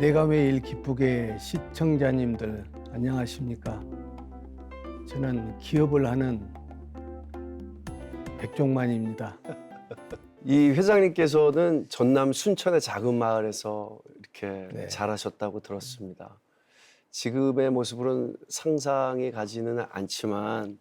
내가 매일 기쁘게 시청자님들 안녕하십니까? 저는 기업을 하는 백종만입니다. 이 회장님께서는 전남 순천의 작은 마을에서 이렇게 네. 자라셨다고 들었습니다. 지금의 모습으로는 상상이 가지는 않지만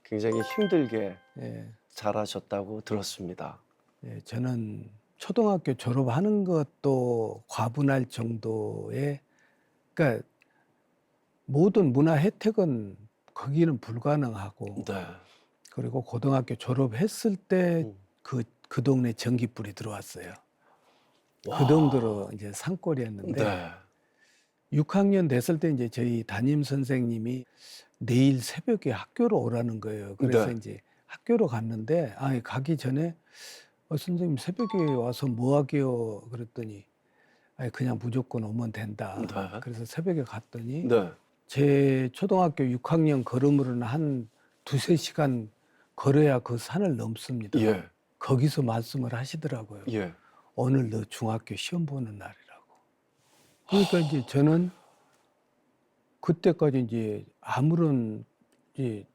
굉장히 힘들게 예, 자라셨다고 들었습니다. 예, 저는 초등학교 졸업하는 것도 과분할 정도의, 그러니까 모든 문화 혜택은 거기는 불가능하고, 네. 그리고 고등학교 졸업했을 때 음. 그 동네 전기불이 들어왔어요. 와. 그 정도로 이제 산골이었는데, 네. 6학년 됐을 때 이제 저희 담임 선생님이 내일 새벽에 학교로 오라는 거예요. 그래서 네. 이제 학교로 갔는데, 가기 전에 선생님 새벽에 와서 뭐 하게요? 그랬더니 그냥 무조건 오면 된다. 네. 그래서 새벽에 갔더니 네. 제 초등학교 6학년 걸음으로는 한 두세 시간 걸어야 그 산을 넘습니다. 예. 거기서 말씀을 하시더라고요. 예. 오늘 너 중학교 시험 보는 날이라고. 그러니까 이제 저는 그때까지 이제 아무런 이제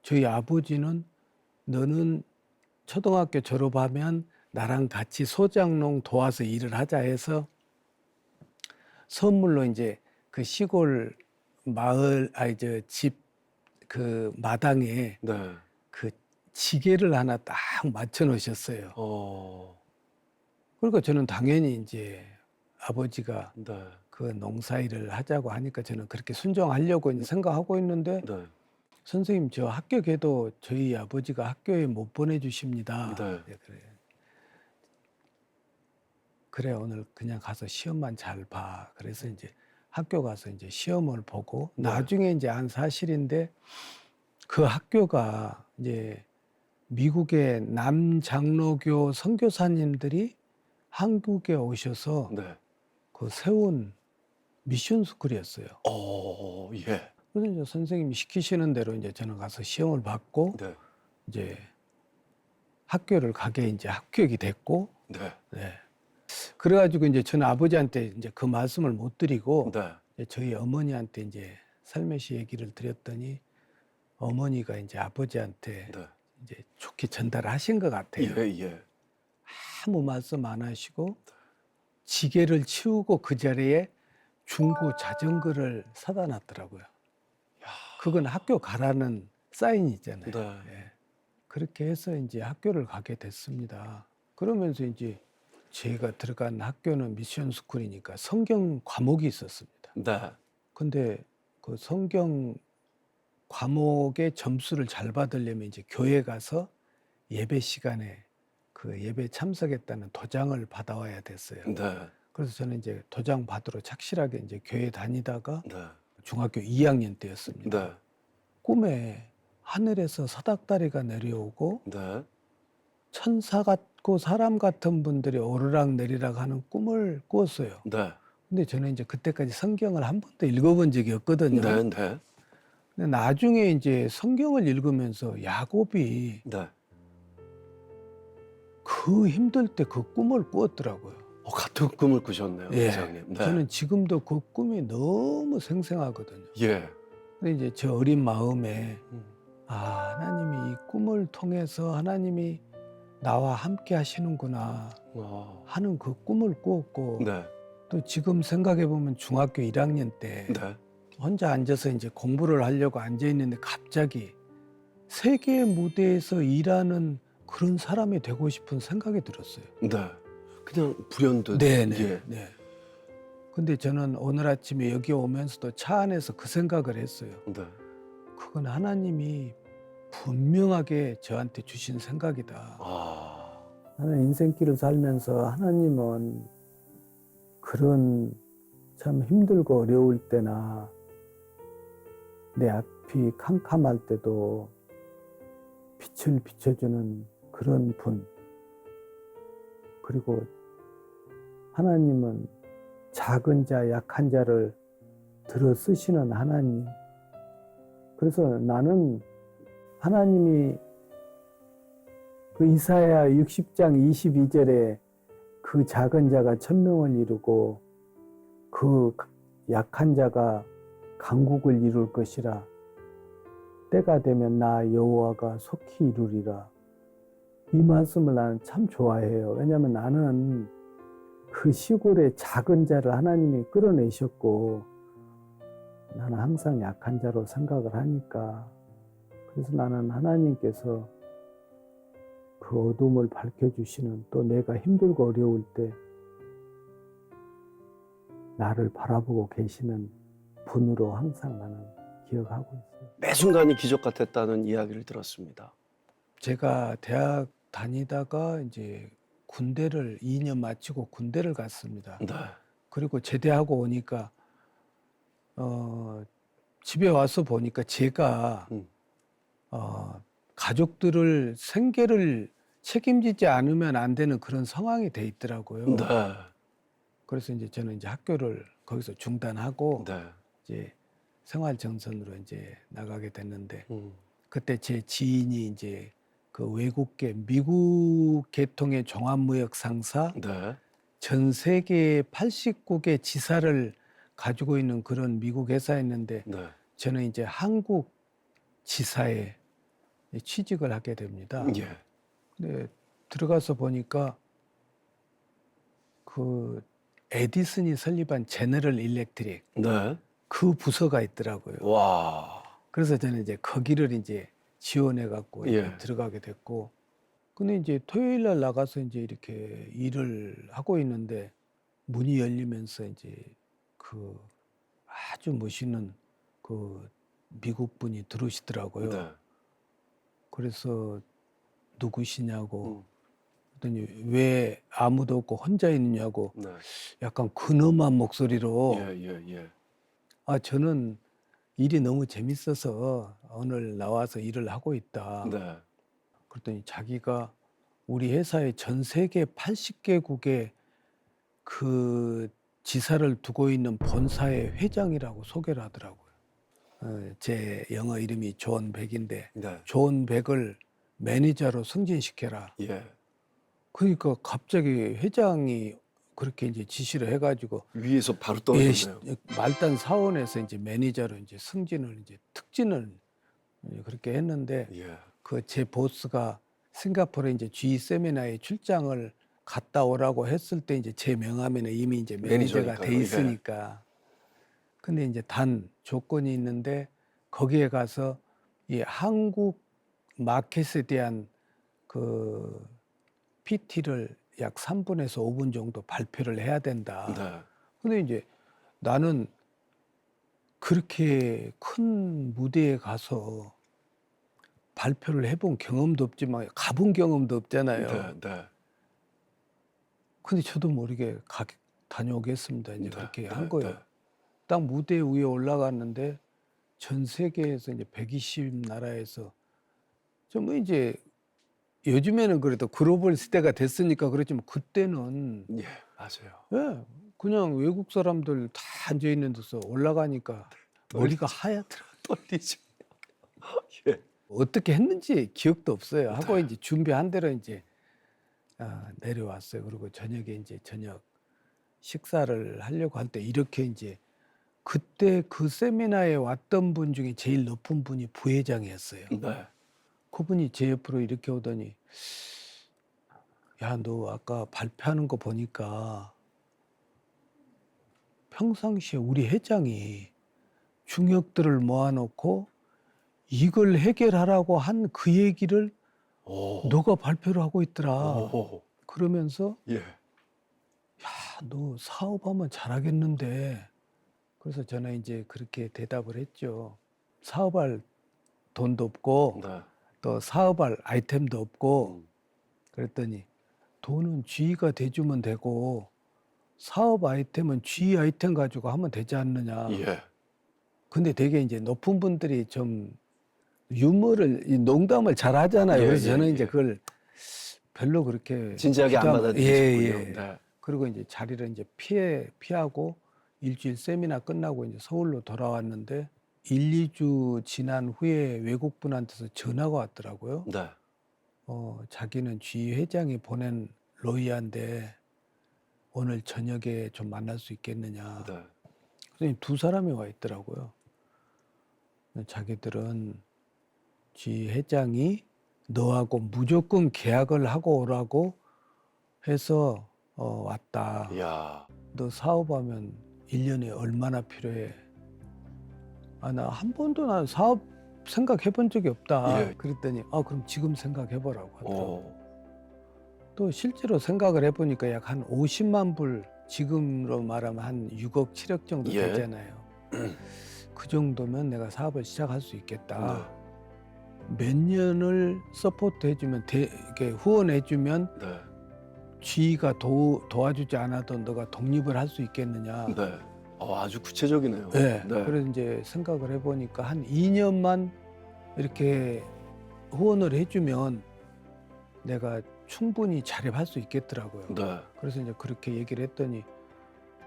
저희 아버지는 너는 초등학교 졸업하면 나랑 같이 소장농 도와서 일을 하자 해서 선물로 이제 그 시골 마을 집 그 마당에 네. 그 지게를 하나 딱 맞춰 놓으셨어요. 그러니까 저는 당연히 이제 아버지가 네. 그 농사일을 하자고 하니까 저는 그렇게 순종하려고 이제 생각하고 있는데 네. 선생님 저 학교 걔도 저희 아버지가 학교에 못 보내주십니다. 네. 네, 그래. 그래 오늘 그냥 가서 시험만 잘 봐. 그래서 이제 학교 가서 이제 시험을 보고 네. 나중에 이제 안 사실인데 그 학교가 이제 미국의 남장로교 선교사님들이 한국에 오셔서 네. 그 세운 미션 스쿨이었어요. 예. 그래서 이제 선생님이 시키시는 대로 이제 저는 가서 시험을 받고 네. 이제 학교를 가게 이제 합격이 됐고, 네. 네. 그래가지고 이제 저는 아버지한테 이제 그 말씀을 못 드리고 네. 이제 저희 어머니한테 이제 살며시 얘기를 드렸더니 어머니가 이제 아버지한테 네. 이제 좋게 전달을 하신 것 같아요. 예. 예. 아무 말씀 안 하시고 지게를 치우고 그 자리에 중고 자전거를 사다 놨더라고요. 그건 학교 가라는 사인이 있잖아요. 네. 예. 그렇게 해서 이제 학교를 가게 됐습니다. 그러면서 이제 제가 들어간 학교는 미션 스쿨이니까 성경 과목이 있었습니다. 네. 근데 그 성경 과목의 점수를 잘 받으려면 이제 교회 가서 예배 시간에 그 예배 참석했다는 도장을 받아와야 됐어요. 네. 그래서 저는 이제 도장 받으러 착실하게 이제 교회 다니다가 네. 중학교 2학년 때였습니다. 네. 꿈에 하늘에서 사닥다리가 내려오고 네. 천사 같고 사람 같은 분들이 오르락 내리락 하는 꿈을 꾸었어요. 네. 근데 저는 이제 그때까지 성경을 한 번도 읽어본 적이 없거든요. 네. 네. 근데 나중에 이제 성경을 읽으면서 야곱이 네. 그 힘들 때 그 꿈을 꾸었더라고요. 같은 꿈을 꾸셨네요, 예. 회장님. 네. 저는 지금도 그 꿈이 너무 생생하거든요. 예. 근데 이제 저 어린 마음에 음. 하나님이 이 꿈을 통해서 하나님이 나와 함께 하시는구나 하는 그 꿈을 꾸었고 네. 또 지금 생각해 보면 중학교 1학년 때 네. 혼자 앉아서 이제 공부를 하려고 앉아 있는데 갑자기 세계 무대에서 일하는 그런 사람이 되고 싶은 생각이 들었어요. 네. 그냥 불현듯. 네네. 예. 네. 근데 저는 오늘 아침에 여기 오면서도 차 안에서 그 생각을 했어요. 네. 그건 하나님이 분명하게 저한테 주신 생각이다. 나는 인생길을 살면서 하나님은 그런 참 힘들고 어려울 때나 내 앞이 캄캄할 때도 빛을 비춰주는 그런 분. 그리고 하나님은 작은 자, 약한 자를 들어 쓰시는 하나님. 그래서 나는 하나님이 그 이사야 60장 22절에 그 작은 자가 천명을 이루고 그 약한 자가 강국을 이룰 것이라. 때가 되면 나 여호와가 속히 이루리라. 이 말씀을 나는 참 좋아해요. 왜냐하면 나는 그 시골의 작은 자를 하나님이 끌어내셨고 나는 항상 약한 자로 생각을 하니까, 그래서 나는 하나님께서 그 어둠을 밝혀주시는, 또 내가 힘들고 어려울 때 나를 바라보고 계시는 분으로 항상 나는 기억하고 있어요. 매 순간이 기적 같았다는 이야기를 들었습니다. 제가 대학 다니다가 이제 군대를 2년 마치고 군대를 갔습니다. 네. 그리고 제대하고 오니까 집에 와서 보니까 제가 가족들을 생계를 책임지지 않으면 안 되는 그런 상황이 돼 있더라고요. 네. 그래서 이제 저는 이제 학교를 거기서 중단하고 네. 이제 생활 전선으로 이제 나가게 됐는데, 음. 그때 제 지인이 이제 그 외국계 미국 계통의 종합무역 상사, 네. 전 세계 80국의 지사를 가지고 있는 그런 미국 회사였는데, 네. 저는 이제 한국 지사에 취직을 하게 됩니다. 예. 근데 들어가서 보니까 그 에디슨이 설립한 제너럴 일렉트릭, 네. 그 부서가 있더라고요. 와. 그래서 저는 이제 거기를 이제 지원해 갖고 예. 들어가게 됐고, 근데 이제 토요일 날 나가서 이제 이렇게 일을 하고 있는데 문이 열리면서 이제 그 아주 멋있는 그 미국 분이 들어오시더라고요. 네. 그래서 누구시냐고, 음. 그랬더니 왜 아무도 없고 혼자 있느냐고, 네. 약간 근엄한 목소리로, 예. 저는 일이 너무 재밌어서 오늘 나와서 일을 하고 있다. 네. 그랬더니 자기가 우리 회사의 전 세계 80개국의 그 지사를 두고 있는 본사의 회장이라고 소개를 하더라고요. 제 영어 이름이 존 백인데, 네. 존 백을 매니저로 승진시켜라. 예. 그러니까 갑자기 회장이 그렇게 이제 지시를 해가지고, 위에서 바로 예, 떨어졌네요. 말단 사원에서 이제 매니저로 이제 승진을, 이제 특진을 그렇게 했는데, 예. 그 제 보스가 싱가포르에 이제 G 세미나에 출장을 갔다 오라고 했을 때 이제 제 명함에는 이미 이제 매니저가 돼 매니저니까요. 예. 있으니까. 근데 이제 단 조건이 있는데, 거기에 가서 이 한국 마켓에 대한 그 PT를 약 3분에서 5분 정도 발표를 해야 된다. 네. 근데 이제 나는 그렇게 큰 무대에 가서 발표를 해본 경험도 없지만 가본 경험도 없잖아요. 네. 네. 근데 저도 모르게 다녀오겠습니다. 이제 네. 그렇게 네. 한 거예요. 네. 딱 무대 위에 올라갔는데 전 세계에서 이제 120 나라에서 좀 이제 요즘에는 그래도 글로벌 시대가 됐으니까 그렇지만 그때는 예. 맞아요. 예, 그냥 외국 사람들 다 앉아 있는 데서 올라가니까 머리가 하얗더라. 떨리죠. 예. 어떻게 했는지 기억도 없어요. 하고 네. 이제 준비한 대로 이제 내려왔어요. 그리고 저녁에 이제 저녁 식사를 하려고 할 때 이렇게 이제 그때 그 세미나에 왔던 분 중에 제일 높은 분이 부회장이었어요. 네. 그분이 제 옆으로 이렇게 오더니, 야, 너 아까 발표하는 거 보니까 평상시에 우리 회장이 중역들을 모아놓고 이걸 해결하라고 한 그 얘기를 오. 너가 발표를 하고 있더라. 오. 그러면서 예. 야, 너 사업하면 잘하겠는데. 그래서 저는 이제 그렇게 대답을 했죠. 사업할 돈도 없고 네. 또 사업할 아이템도 없고. 음. 그랬더니 돈은 G가 대주면 되고 사업 아이템은 G 아이템 가지고 하면 되지 않느냐. 예. 근데 되게 이제 높은 분들이 좀 유머를, 이 농담을 잘 하잖아요. 예, 그래서 예, 저는 예. 이제 그걸 별로 그렇게 진지하게 안 받아들이셨군요. 예. 네. 그리고 이제 자리를 이제 피하고 일주일 세미나 끝나고 이제 서울로 돌아왔는데 1-2주 지난 후에 외국 분한테서 전화가 왔더라고요. 네. 자기는 G 회장이 보낸 로이야인데 오늘 저녁에 좀 만날 수 있겠느냐. 네. 선생님 두 사람이 와 있더라고요. 자기들은 지 회장이 너하고 무조건 계약을 하고 오라고 해서 왔다. 이야. 너 사업하면 1년에 얼마나 필요해? 아, 나 한 번도 난 사업 생각해 본 적이 없다. 예. 그랬더니 그럼 지금 생각해 보라고 하더라고. 또 실제로 생각을 해보니까 약 한 50만 불, 지금으로 말하면 한 6억, 7억 정도 예. 되잖아요. 그 정도면 내가 사업을 시작할 수 있겠다. 네. 몇 년을 서포트 해주면, 이렇게 후원해주면 네. 쥐가 도와주지 않아도 너가 독립을 할 수 있겠느냐. 네. 아주 구체적이네요. 네. 네. 그래서 이제 생각을 해보니까 한 2년만 이렇게 후원을 해주면 내가 충분히 자립할 수 있겠더라고요. 네. 그래서 이제 그렇게 얘기를 했더니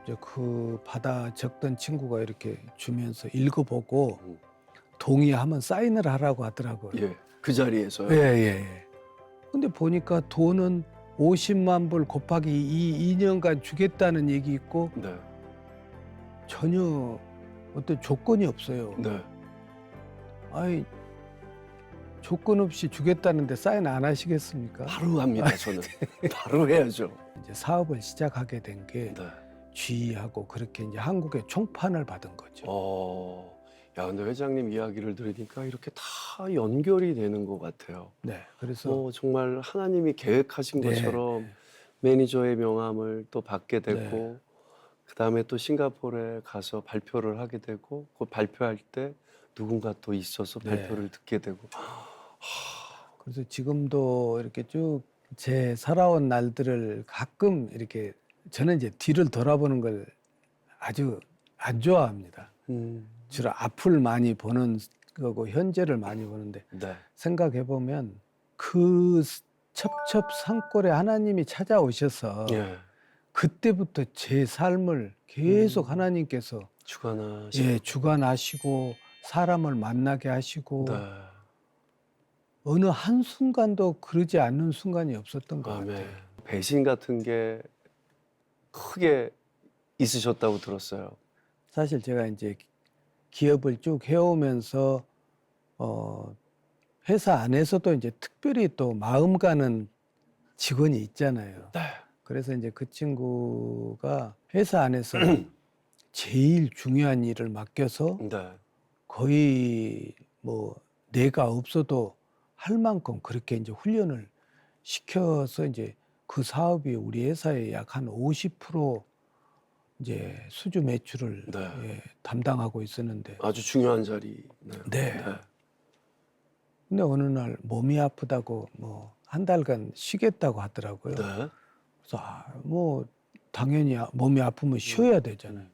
이제 그 받아 적던 친구가 이렇게 주면서 읽어보고 동의하면 사인을 하라고 하더라고요. 예. 그 자리에서요. 예. 근데 보니까 돈은 50만 불 곱하기 이 2년간 주겠다는 얘기 있고 네. 전혀 어떤 조건이 없어요. 네. 아이, 조건 없이 주겠다는데 사인 안 하시겠습니까? 바로 합니다. 저는 바로 해야죠. 이제 사업을 시작하게 된 게 네. 쥐하고 그렇게 이제 한국의 총판을 받은 거죠. 야, 근데 회장님 이야기를 들으니까 이렇게 다 연결이 되는 것 같아요. 네, 그래서 정말 하나님이 계획하신 네, 것처럼 매니저의 명함을 또 받게 됐고, 네. 그 다음에 또 싱가포르에 가서 발표를 하게 되고, 그 발표할 때 누군가 또 있어서 네. 발표를 듣게 되고. 그래서 지금도 이렇게 쭉 제 살아온 날들을 가끔 이렇게 저는 이제 뒤를 돌아보는 걸 아주 안 좋아합니다. 주로 앞을 많이 보는 거고 현재를 많이 보는데 네. 생각해 보면 그 첩첩산골에 하나님이 찾아오셔서 예. 그때부터 제 삶을 계속 하나님께서 주관하시고. 주관하시고 사람을 만나게 하시고 네. 어느 한순간도 그러지 않는 순간이 없었던 것 아멘. 같아요. 배신 같은 게 크게 있으셨다고 들었어요. 사실 제가 이제 기업을 쭉 해오면서 회사 안에서도 이제 특별히 또 마음 가는 직원이 있잖아요. 네. 그래서 이제 그 친구가 회사 안에서 제일 중요한 일을 맡겨서 네. 거의 뭐 내가 없어도 할 만큼 그렇게 이제 훈련을 시켜서 이제 그 사업이 우리 회사의 약 한 50% 이제 수주 매출을 네. 담당하고 있었는데 아주 중요한 자리. 네. 근데 어느 날 몸이 아프다고 뭐 한 달간 쉬겠다고 하더라고요. 네. 그래서 뭐 당연히 몸이 아프면 쉬어야 되잖아요.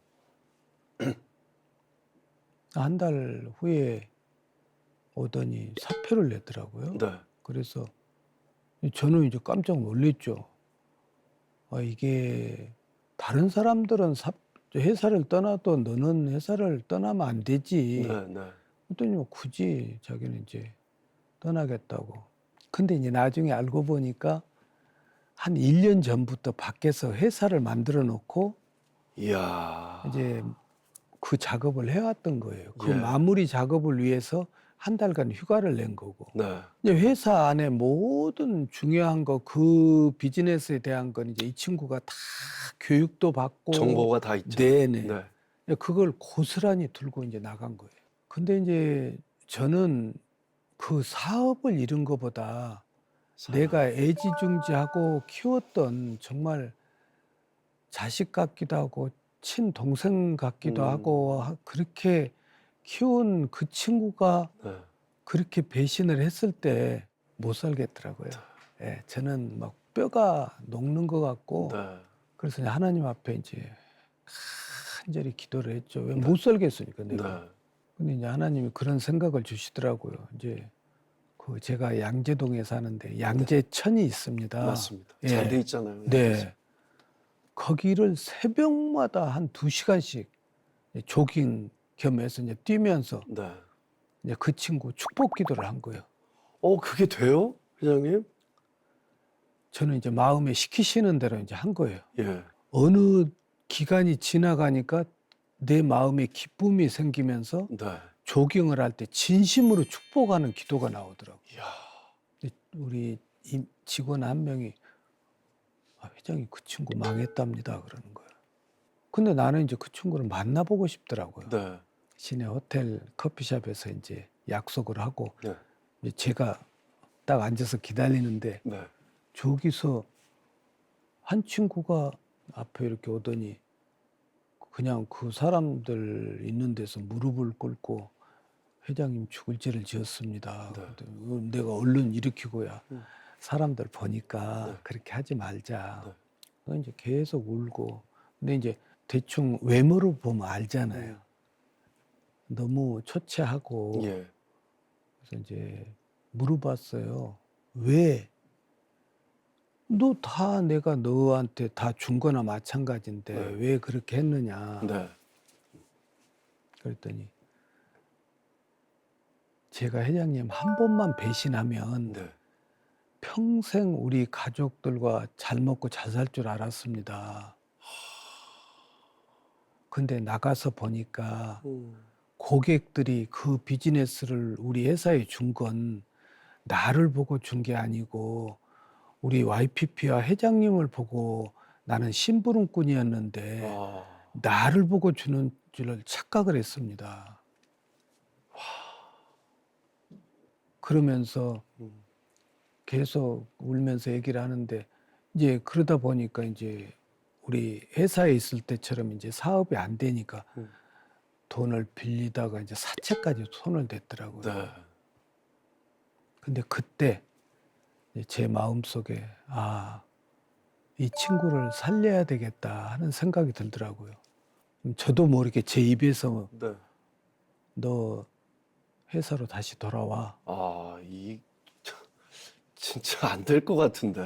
한 달 후에 오더니 사표를 내더라고요. 네. 그래서 저는 이제 깜짝 놀랐죠. 이게 다른 사람들은 회사를 떠나도 너는 회사를 떠나면 안 되지. 네. 그랬더니 뭐 굳이 자기는 이제 떠나겠다고. 근데 이제 나중에 알고 보니까 한 1년 전부터 밖에서 회사를 만들어 놓고 이야. 이제 그 작업을 해왔던 거예요. 그 예. 마무리 작업을 위해서 한 달간 휴가를 낸 거고. 네. 이제 회사 안에 모든 중요한 거, 그 비즈니스에 대한 건 이제 이 친구가 다 교육도 받고. 정보가 다 있죠. 네네. 네. 그걸 고스란히 들고 이제 나간 거예요. 근데 이제 저는 그 사업을 이룬 것보다 내가 애지중지하고 키웠던 정말 자식 같기도 하고 친동생 같기도 하고 그렇게 키운 그 친구가 네. 그렇게 배신을 했을 때 못 살겠더라고요. 예, 저는 막 뼈가 녹는 것 같고 네. 그래서 하나님 앞에 이제 간절히 기도를 했죠. 왜 못 살겠으니까 내가. 네. 근데 이제 하나님이 그런 생각을 주시더라고요. 이제 그 제가 양재동에 사는데 양재천이 있습니다. 맞습니다. 예. 잘 돼 있잖아요. 네. 거기를 새벽마다 한 2시간씩 조깅 겸해서 이제 뛰면서 네. 이제 그 친구 축복 기도를 한 거예요. 그게 돼요? 회장님? 저는 이제 마음에 시키시는 대로 이제 한 거예요. 예. 어느 기간이 지나가니까 내 마음에 기쁨이 생기면서 네. 조깅을 할 때 진심으로 축복하는 기도가 나오더라고요. 이야. 근데 우리 직원 한 명이 회장님 그 친구 망했답니다 그러는 거예요. 근데 나는 이제 그 친구를 만나보고 싶더라고요. 네. 시내 호텔 커피숍에서 이제 약속을 하고 네. 이제 제가 딱 앉아서 기다리는데 네. 저기서 한 친구가 앞에 이렇게 오더니 그냥 그 사람들 있는 데서 무릎을 꿇고 회장님 죽을 죄를 지었습니다. 네. 그랬더니 내가 얼른 일으키고야 사람들 보니까 네. 그렇게 하지 말자. 네. 그래서 이제 계속 울고 근데 이제 대충 외모를 보면 알잖아요. 너무 초췌하고 예. 그래서 이제 물어봤어요. 왜? 너 다 내가 너한테 다 준 거나 마찬가지인데 네. 왜 그렇게 했느냐. 네. 그랬더니 제가 회장님 한 번만 배신하면 네. 평생 우리 가족들과 잘 먹고 잘 살 줄 알았습니다. 근데 나가서 보니까 고객들이 그 비즈니스를 우리 회사에 준 건 나를 보고 준 게 아니고 우리 YPP와 회장님을 보고 나는 심부름꾼이었는데 아. 나를 보고 주는 줄을 착각을 했습니다. 그러면서 계속 울면서 얘기를 하는데 이제 그러다 보니까 이제 우리 회사에 있을 때처럼 이제 사업이 안 되니까 돈을 빌리다가 이제 사채까지 손을 댔더라고요. 네. 근데 그때 이제 제 마음속에 이 친구를 살려야 되겠다 하는 생각이 들더라고요. 저도 모르게 제 입에서 네. 너 회사로 다시 돌아와. 진짜 안 될 것 같은데.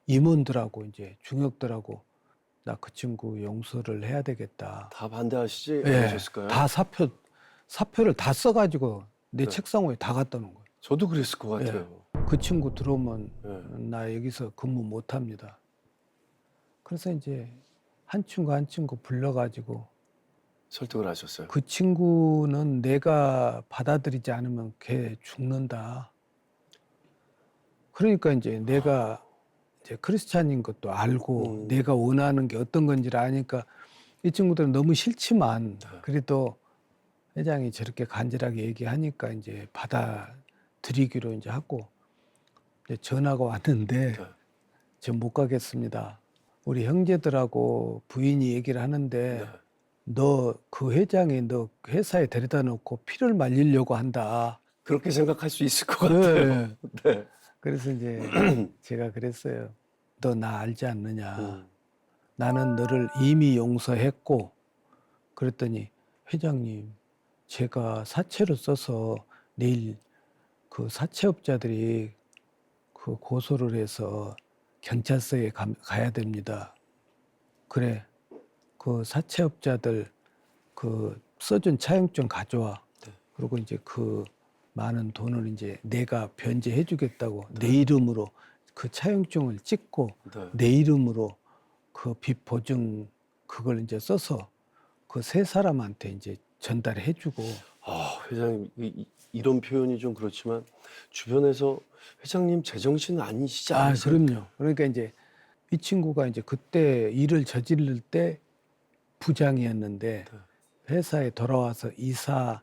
임원들하고 이제 중역들하고 나 그 친구 용서를 해야 되겠다. 다 반대하시지 예, 않으셨을까요? 다 사표를 다 써가지고 내 네. 책상 위에 다 갖다 놓은 거예요. 저도 그랬을 것 같아요. 그 친구 들어오면 예. 나 여기서 근무 못 합니다. 그래서 이제 한 친구 불러가지고 설득을 하셨어요. 그 친구는 내가 받아들이지 않으면 걔 죽는다. 그러니까 이제 내가 이제 크리스찬인 것도 알고 내가 원하는 게 어떤 건지를 아니까 이 친구들은 너무 싫지만 그래도 회장이 저렇게 간절하게 얘기하니까 이제 받아들이기로 이제 하고 이제 전화가 왔는데 네. 저 못 가겠습니다. 우리 형제들하고 부인이 얘기를 하는데 네. 너 그 회장이 너 회사에 데려다 놓고 피를 말리려고 한다. 그렇게 생각할 수 있을 것 같아요. 네. 그래서 이제 제가 그랬어요. 너 나 알지 않느냐. 나는 너를 이미 용서했고 그랬더니 회장님 제가 사채로 써서 내일 그 사채업자들이 그 고소를 해서 경찰서에 가야 됩니다. 그래 그 사채업자들 그 써준 차용증 가져와. 네. 그리고 이제 그 많은 돈을 이제 내가 변제해 주겠다고 내 이름으로 그 차용증을 찍고 네. 내 이름으로 그 빚 보증 그걸 이제 써서 그 세 사람한테 이제 전달해 주고. 회장님 이런 표현이 좀 그렇지만 주변에서 회장님 제정신 아니시지 않으세요? 그럼요. 그러니까 이제 이 친구가 이제 그때 일을 저지를 때 부장이었는데 회사에 돌아와서 이사,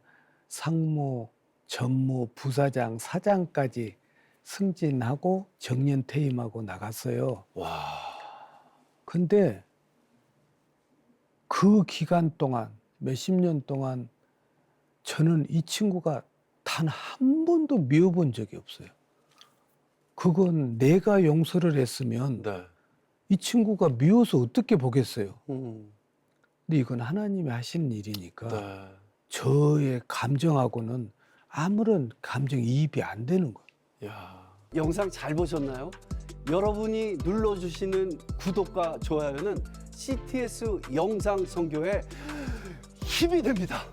상무, 전무, 부사장, 사장까지 승진하고 정년 퇴임하고 나갔어요. 와. 근데 그 기간 동안 몇십 년 동안 저는 이 친구가 단 한 번도 미워본 적이 없어요. 그건 내가 용서를 했으면 네. 이 친구가 미워서 어떻게 보겠어요. 음. 근데 이건 하나님이 하시는 일이니까 네. 저의 감정하고는 아무런 감정이입이 안 되는 거예요. 야. 영상 잘 보셨나요? 여러분이 눌러주시는 구독과 좋아요는 CTS 영상 선교에 힘이 됩니다.